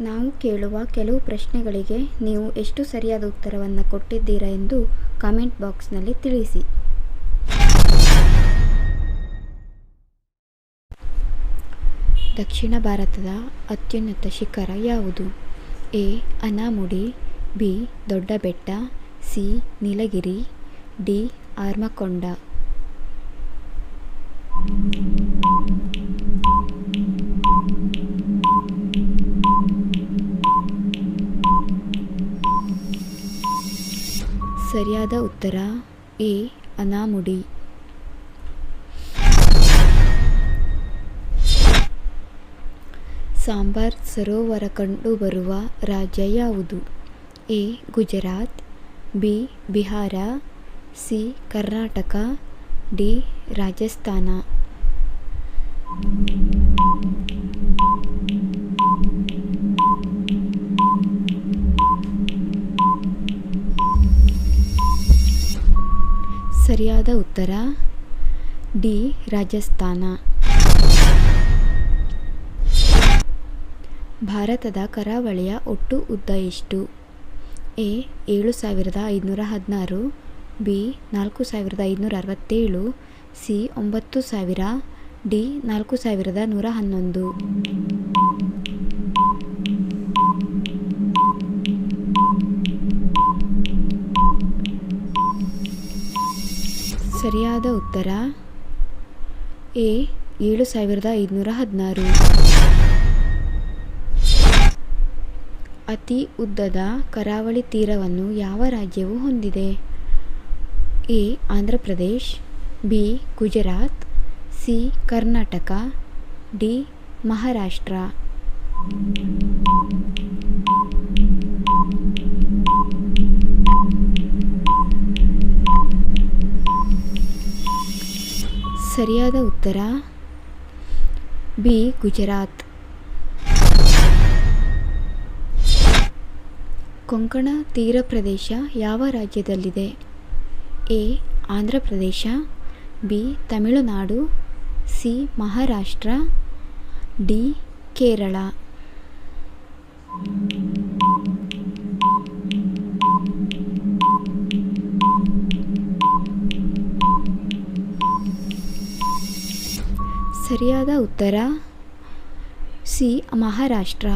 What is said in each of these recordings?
ನಾವು ಕೇಳುವ ಕೆಲವು ಪ್ರಶ್ನೆಗಳಿಗೆ ನೀವು ಎಷ್ಟು ಸರಿಯಾದ ಉತ್ತರವನ್ನು ಕೊಟ್ಟಿದ್ದೀರಾ ಎಂದು ಕಾಮೆಂಟ್ ಬಾಕ್ಸ್ನಲ್ಲಿ ತಿಳಿಸಿ. ದಕ್ಷಿಣ ಭಾರತದ ಅತ್ಯುನ್ನತ ಶಿಖರ ಯಾವುದು? ಎ. ಅನಾಮುಡಿ, ಬಿ. ದೊಡ್ಡ ಬೆಟ್ಟ, ಸಿ. ನೀಲಗಿರಿ, ಡಿ. ಆರ್ಮಕೊಂಡ. ಸರಿಯಾದ ಉತ್ತರ ಎ. ಅನಾಮುಡಿ. ಸಾಂಬಾರ್ ಸರೋವರ ಕಂಡುಬರುವ ರಾಜ್ಯ ಯಾವುದು? A. Gujarat, B. Bihar, C. Karnataka, D. Rajasthan. ಸರಿಯಾದ ಉತ್ತರ ಡಿ. ರಾಜಸ್ಥಾನ. ಭಾರತದ ಕರಾವಳಿಯ ಒಟ್ಟು ಉದ್ದ ಎಷ್ಟು? ಎ. 7,516, ಬಿ. 4,567, ಸಿ. 9,000, ಡಿ. 4,111. ಸರಿಯಾದ ಉತ್ತರ ಎ. 7,516. ಅತಿ ಉದ್ದದ ಕರಾವಳಿ ತೀರವನ್ನು ಯಾವ ರಾಜ್ಯವು ಹೊಂದಿದೆ? A. Andhra Pradesh, B. Gujarat, C. Karnataka, D. Maharashtra. ಸರಿಯಾದ ಉತ್ತರ ಬಿ. ಗುಜರಾತ್. ಕೊಂಕಣ ತೀರ ಪ್ರದೇಶ ಯಾವ ರಾಜ್ಯದಲ್ಲಿದೆ? A. Andhra Pradesh, B. Tamil Nadu, C. Maharashtra, D. Kerala. ಸರಿಯಾದ ಉತ್ತರ ಸಿ. ಮಹಾರಾಷ್ಟ್ರ.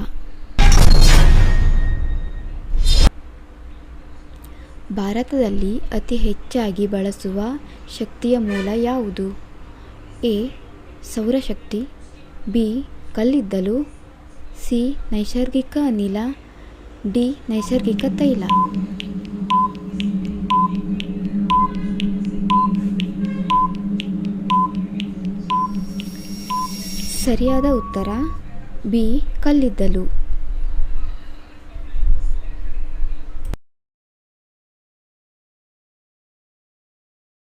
ಭಾರತದಲ್ಲಿ ಅತಿ ಹೆಚ್ಚಾಗಿ ಬಳಸುವ ಶಕ್ತಿಯ ಮೂಲ ಯಾವುದು? ಎ. ಸೌರಶಕ್ತಿ, ಬಿ. ಕಲ್ಲಿದ್ದಲು, ಸಿ. ನೈಸರ್ಗಿಕ ಅನಿಲ, ಡಿ. ನೈಸರ್ಗಿಕ ತೈಲ. ಸರಿಯಾದ ಉತ್ತರ ಬಿ. ಕಲ್ಲಿದ್ದಲು.